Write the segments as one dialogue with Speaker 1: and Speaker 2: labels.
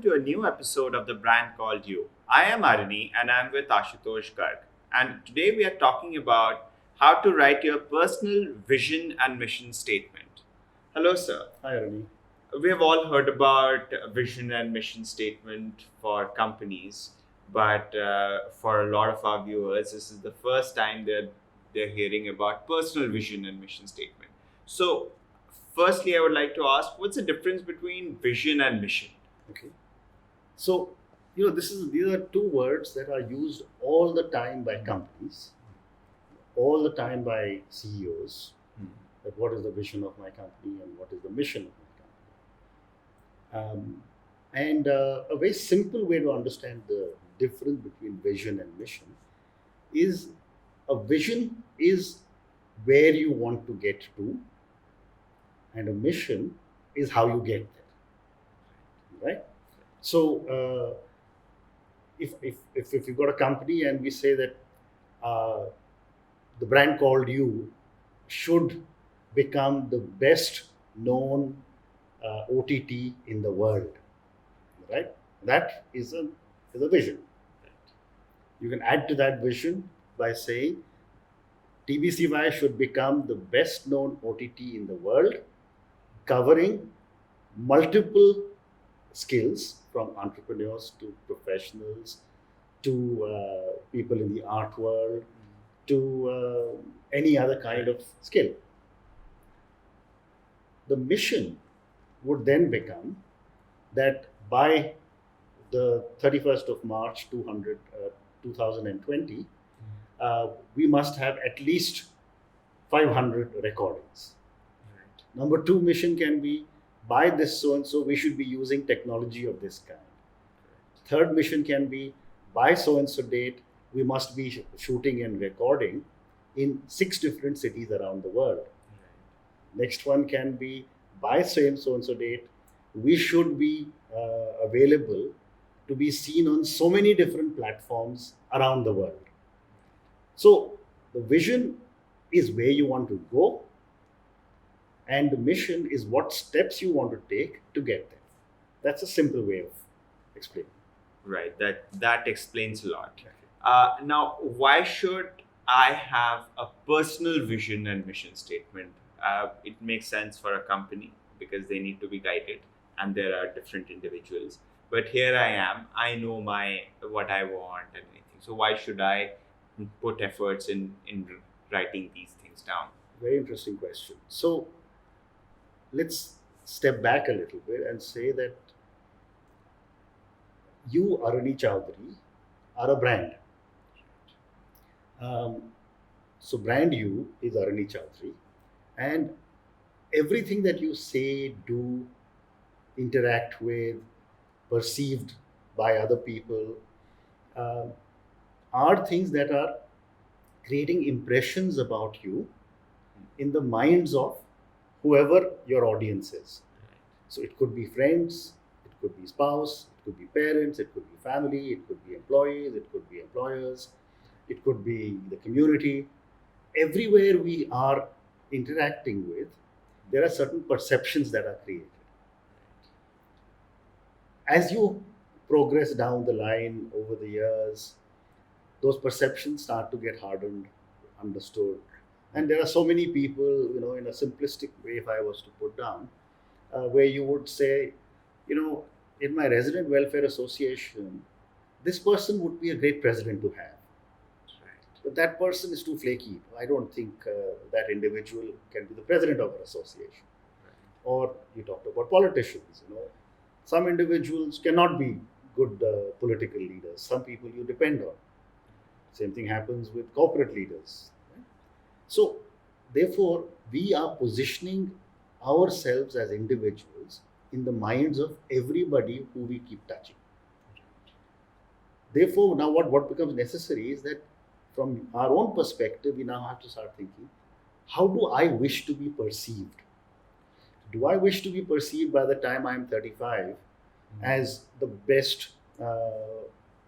Speaker 1: to a new episode of The Brand Called You. I am Arini and I'm with Ashutosh Garg. And today we are talking about how to write your personal vision and mission statement. Hello, sir.
Speaker 2: Hi, Arani.
Speaker 1: We have all heard about vision and mission statement for companies, but for a lot of our viewers, this is the first time that they're hearing about personal vision and mission statement. So, firstly, I would like to ask, what's the difference between vision and mission?
Speaker 2: Okay. So, these are two words that are used all the time by companies, all the time by CEOs. That what is the vision of my company and what is the mission of my company. And a very simple way to understand the difference between vision and mission is a vision is where you want to get to, and a mission is how you get there, right? So, if you've got a company and we say that uh, the brand called you should become the best known OTT in the world, right? That is a vision. You can add to that vision by saying TBCY should become the best known OTT in the world, covering multiple skills from entrepreneurs to professionals to people in the art world to any other kind of skill. The mission would then become that by the 31st of March 2020, we must have at least 500 recordings.
Speaker 1: Right.
Speaker 2: Number two mission can be by this so and so, we should be using technology of this kind. Third mission can be by so and so date, we must be shooting and recording in 6 different cities around the world. Next one can be by same so and so date, we should be available to be seen on so many different platforms around the world. So the vision is where you want to go, and the mission is what steps you want to take to get there. That's a simple way of explaining.
Speaker 1: Right. That explains a lot. Now, why should I have a personal vision and mission statement? It makes sense for a company because they need to be guided, and there are different individuals. But here I am. I know my what I want and anything. So why should I put efforts in writing these things down?
Speaker 2: Very interesting question. So let's step back a little bit and say that you, Aruni Chowdhury, are a brand. Um, so brand you is Aruni Chowdhury, and everything that you say, do, interact with, perceived by other people, uh, are things that are creating impressions about you in the minds of whoever your audience is. So it could be friends, it could be spouse, it could be parents, it could be family, it could be employees, it could be employers, it could be the community. Everywhere we are interacting with, there are certain perceptions that are created. As you progress down the line over the years, those perceptions start to get hardened, understood. And there are so many people, in a simplistic way, if I was to put down, where you would say, in my resident welfare association, this person would be a great president to have. But that person is too flaky. I don't think that individual can be the president of an association. Or you talked about politicians. Some individuals cannot be good political leaders. Some people you depend on. Same thing happens with corporate leaders. Right? So, therefore, we are positioning ourselves as individuals in the minds of everybody who we keep touching. Therefore, now what becomes necessary is that from our own perspective, we now have to start thinking, how do I wish to be perceived? Do I wish to be perceived by the time I'm 35 as the best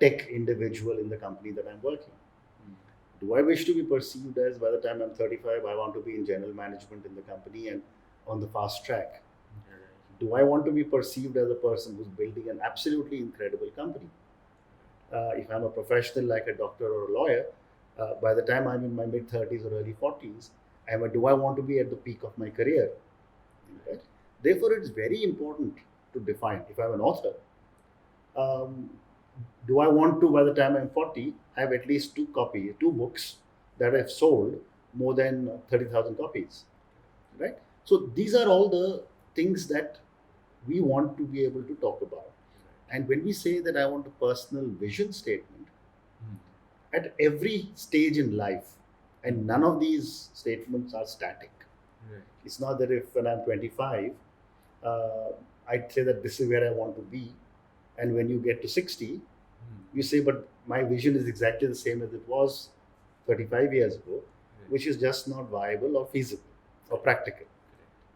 Speaker 2: tech individual in the company that I'm working? Do I wish to be perceived as by the time I'm 35, I want to be in general management in the company and on the fast track? Do I want to be perceived as a person who's building an absolutely incredible company? If I'm a professional like a doctor or a lawyer, by the time I'm in my mid 30s or early 40s, do I want to be at the peak of my career? Right? Therefore, it's very important to define. If I'm an author, um, do I want to, by the time I'm 40, have at least two books that have sold more than 30,000 copies, right? So these are all the things that we want to be able to talk about. And when we say that I want a personal vision statement, at every stage in life, and none of these statements are static.
Speaker 1: Right.
Speaker 2: It's not that if when I'm 25, I'd say that this is where I want to be, and when you get to 60, you say, but my vision is exactly the same as it was 35 years ago, which is just not viable or feasible or practical.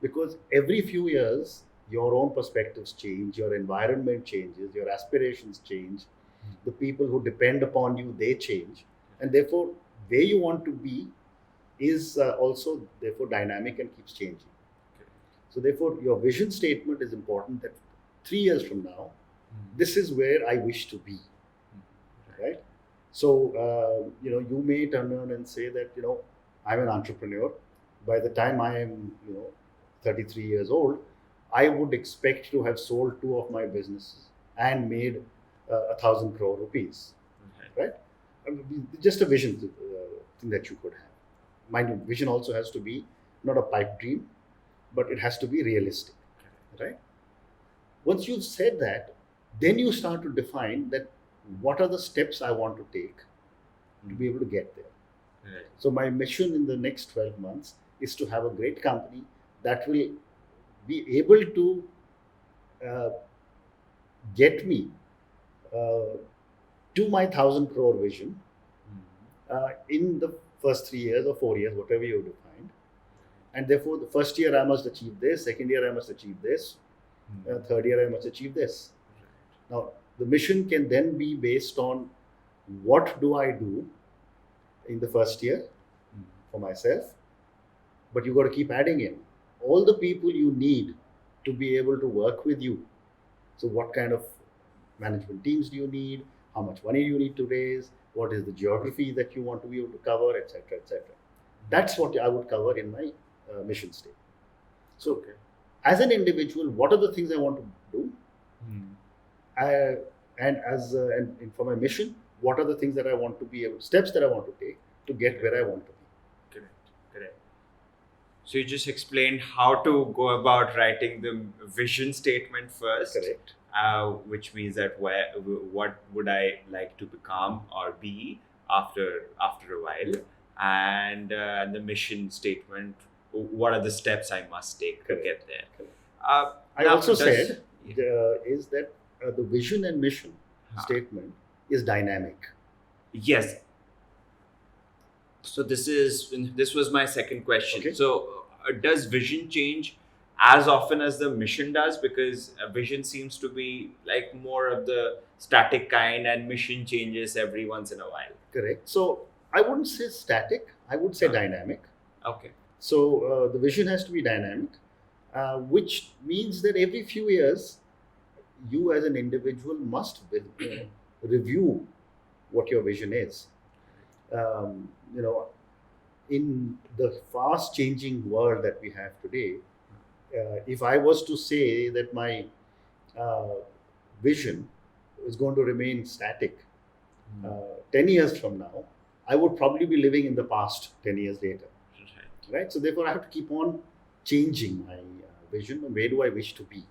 Speaker 2: Because every few years, your own perspectives change, your environment changes, your aspirations change, the people who depend upon you, they change. And therefore, where you want to be is also therefore dynamic and keeps changing. So therefore, your vision statement is important that 3 years from now, this is where I wish to be, right? So, you may turn around and say that, I'm an entrepreneur. By the time I am, 33 years old, I would expect to have sold two of my businesses and made 1,000 crore rupees, right? I mean, just a vision thing that you could have. Mind you, vision also has to be not a pipe dream, but it has to be realistic, right? Once you've said that, then you start to define that what are the steps I want to take to be able to get there.
Speaker 1: Right.
Speaker 2: So my mission in the next 12 months is to have a great company that will be able to get me to my 1,000 crore vision in the first 3 years or 4 years, whatever you defined. And therefore, the first year I must achieve this, second year I must achieve this, third year I must achieve this. Now, the mission can then be based on what do I do in the first year for myself, but you got to keep adding in all the people you need to be able to work with you. So, what kind of management teams do you need? How much money do you need to raise? What is the geography that you want to be able to cover, etc., etc. That's what I would cover in my mission statement. So, as an individual, what are the things I want to do? And for my mission, what are the things that I want to be able, steps that I want to take to get where I want to be?
Speaker 1: Correct. So you just explained how to go about writing the vision statement first.
Speaker 2: Correct.
Speaker 1: Which means that what would I like to become or be after a while, and the mission statement. What are the steps I must take to get there?
Speaker 2: I also said is that the vision and mission statement is dynamic.
Speaker 1: Yes. So this was my second question.
Speaker 2: Okay.
Speaker 1: So does vision change as often as the mission does? Because vision seems to be like more of the static kind, and mission changes every once in a while.
Speaker 2: Correct. So I wouldn't say static. I would say dynamic.
Speaker 1: Okay.
Speaker 2: So the vision has to be dynamic, which means that every few years, you as an individual must review what your vision is. In the fast changing world that we have today, if I was to say that my vision is going to remain static 10 years from now, I would probably be living in the past 10 years later. Right? So therefore, I have to keep on changing my vision. Where do I wish to be?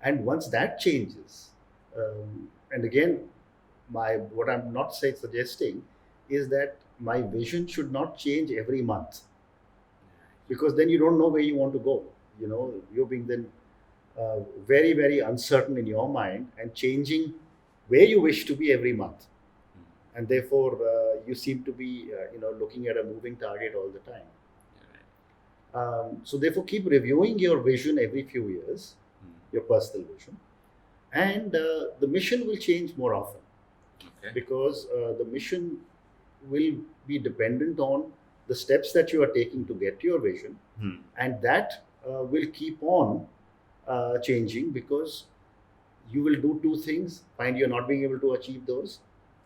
Speaker 2: And once that changes, and again, what I'm not suggesting is that my vision should not change every month, because then you don't know where you want to go. You're being then very, very uncertain in your mind and changing where you wish to be every month. And therefore, you seem to be, looking at a moving target all the time. So therefore, keep reviewing your vision every few years, your personal vision, and the mission will change more often, because the mission will be dependent on the steps that you are taking to get to your vision, and that will keep on changing, because you will do two things, find you're not being able to achieve those,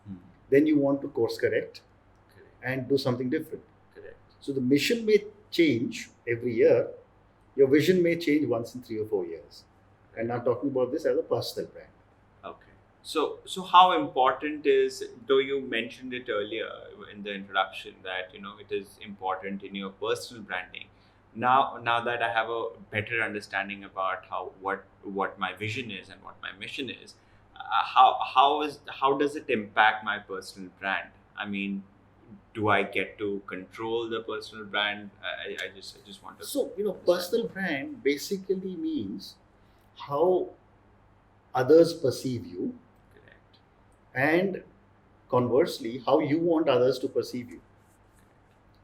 Speaker 1: Hmm.
Speaker 2: then you want to course correct
Speaker 1: Correct.
Speaker 2: and do something different.
Speaker 1: Correct.
Speaker 2: So the mission may change every year, your vision may change once in 3 or 4 years. And I'm talking about this as a personal brand.
Speaker 1: Okay. So how important is, though you mentioned it earlier in the introduction, that it is important in your personal branding. Now that I have a better understanding about what my vision is and what my mission is, how does it impact my personal brand? I mean, do I get to control the personal brand? I just want to
Speaker 2: So,
Speaker 1: understand.
Speaker 2: personal brand basically means how others perceive you,
Speaker 1: Correct.
Speaker 2: and conversely, how you want others to perceive you,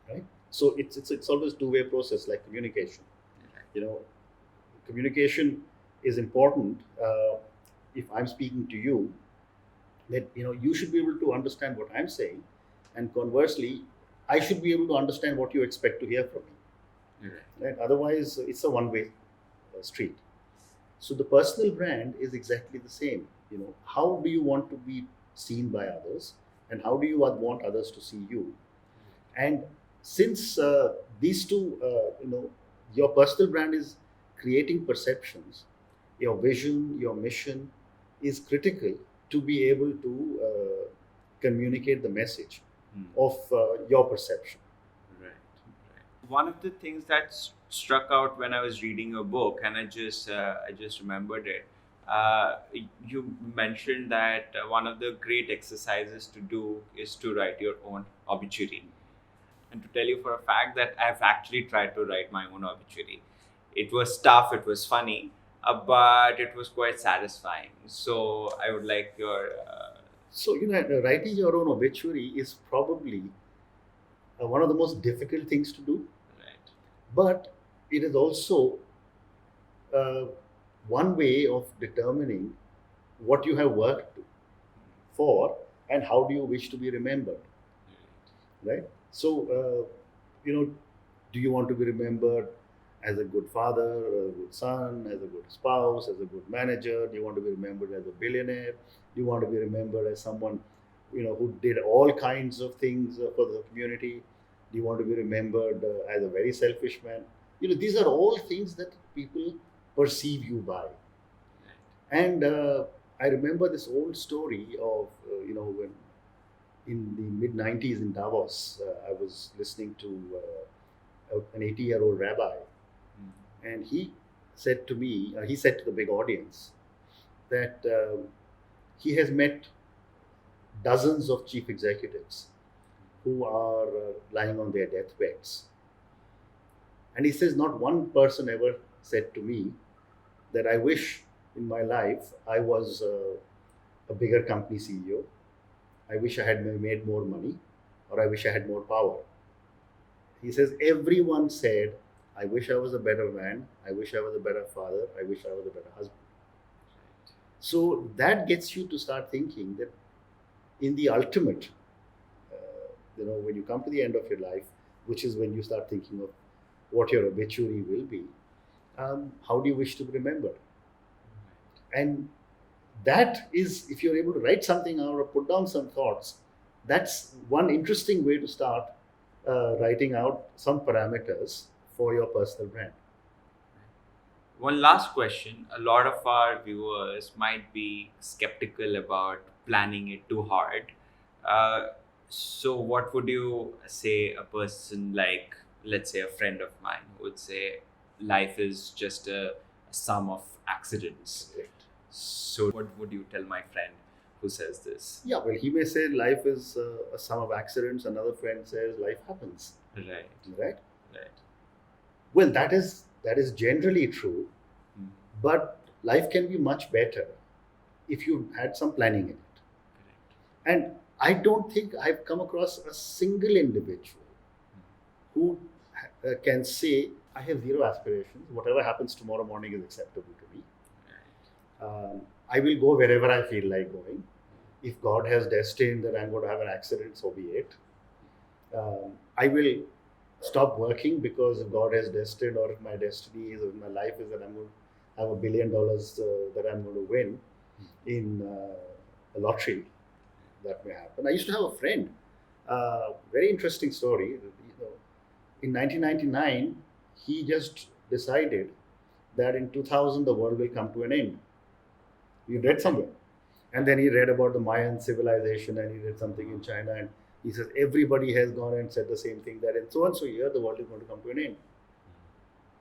Speaker 2: right? So it's always two-way process, like communication.
Speaker 1: Correct.
Speaker 2: Communication is important. If I'm speaking to you, that you should be able to understand what I'm saying, and conversely, I should be able to understand what you expect to hear from me.
Speaker 1: Correct.
Speaker 2: Right? Otherwise, it's a one-way street. So the personal brand is exactly the same. How do you want to be seen by others, and how do you want others to see you? And since these two, your personal brand is creating perceptions, your vision, your mission is critical to be able to communicate the message
Speaker 1: Hmm.
Speaker 2: of your perception.
Speaker 1: Right, right. One of the things that struck out when I was reading your book, and I just remembered it. You mentioned that one of the great exercises to do is to write your own obituary. And to tell you for a fact that I've actually tried to write my own obituary. It was tough. It was funny, but it was quite satisfying. So I would like your
Speaker 2: So, writing your own obituary is probably one of the most difficult things to do,
Speaker 1: right.
Speaker 2: but it is also uh, one way of determining what you have worked for and how do you wish to be remembered, right? So, do you want to be remembered as a good father, a good son, as a good spouse, as a good manager? Do you want to be remembered as a billionaire? Do you want to be remembered as someone, who did all kinds of things for the community? Do you want to be remembered as a very selfish man? These are all things that people perceive you by. And I remember this old story of, when in the mid 90s in Davos, I was listening to an 80-year-old rabbi, and he said to me, he said to the big audience that he has met dozens of chief executives who are lying on their deathbeds. And he says, not one person ever said to me that I wish in my life I was a bigger company CEO. I wish I had made more money, or I wish I had more power. He says, everyone said, I wish I was a better man, I wish I was a better father, I wish I was a better husband. So that gets you to start thinking that in the ultimate, when you come to the end of your life, which is when you start thinking of what your obituary will be, how do you wish to be remembered? And that is, if you're able to write something out or put down some thoughts, that's one interesting way to start writing out some parameters for your personal brand.
Speaker 1: One last question. A lot of our viewers might be skeptical about planning it too hard. Uh, so, what would you say a person like, let's say, a friend of mine who would say life is just a sum of accidents? So, what would you tell my friend who says this?
Speaker 2: Yeah, well, he may say life is a sum of accidents. Another friend says life happens,
Speaker 1: Right,
Speaker 2: right?
Speaker 1: right.
Speaker 2: Well, that is generally true,
Speaker 1: Hmm.
Speaker 2: but life can be much better if you had some planning in it.
Speaker 1: Correct.
Speaker 2: And I don't think I've come across a single individual who can say, I have zero aspirations. Whatever happens tomorrow morning is acceptable to me.
Speaker 1: Right.
Speaker 2: I will go wherever I feel like going. If God has destined that I'm going to have an accident, so be it. I will stop working because if God has destined, or if my destiny is, or my life is that I'm going to have $1 billion that I'm going to win in a lottery. That may happen. I used to have a friend. Very interesting story. In 1999, he just decided that in 2000 the world will come to an end. He read somewhere, and then he read about the Mayan civilization, and he read something in China, and he says everybody has gone and said the same thing, that in so and so year the world is going to come to an end.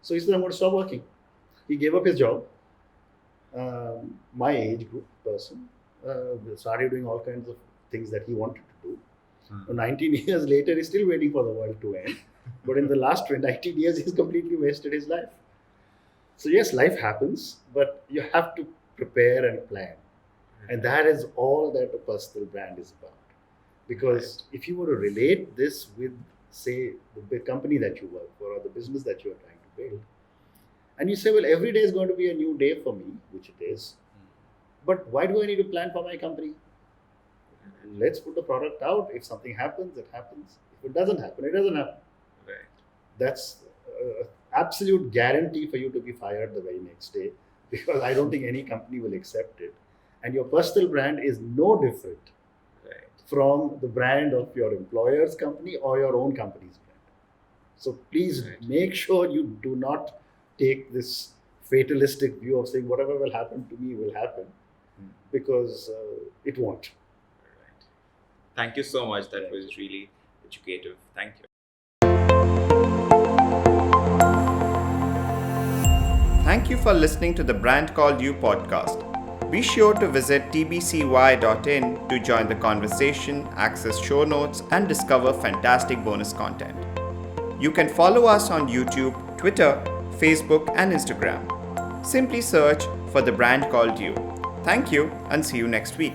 Speaker 2: So he said, I'm going to stop working. He gave up his job. My age group person started doing all kinds of things that he wanted to do. 19 years later, he's still waiting for the world to end. But in the last 19 years, he's completely wasted his life. So yes, life happens, but you have to prepare and plan. And that is all that a personal brand is about. Because if you were to relate this with, say, the big company that you work for or the business that you are trying to build, and you say, well, every day is going to be a new day for me, which it is. But why do I need to plan for my company? Let's put the product out. If something happens, it happens. If it doesn't happen, it doesn't happen.
Speaker 1: Right.
Speaker 2: That's absolute guarantee for you to be fired the very next day, because I don't think any company will accept it. And your personal brand is no different from the brand of your employer's company or your own company's brand. So please make sure you do not take this fatalistic view of saying whatever will happen to me will happen, because it won't.
Speaker 1: Thank you so much. That was really educative. Thank you. Thank you for listening to the Brand Called You podcast. Be sure to visit tbcy.in to join the conversation, access show notes, and discover fantastic bonus content. You can follow us on YouTube, Twitter, Facebook, and Instagram. Simply search for The Brand Called You. Thank you, and see you next week.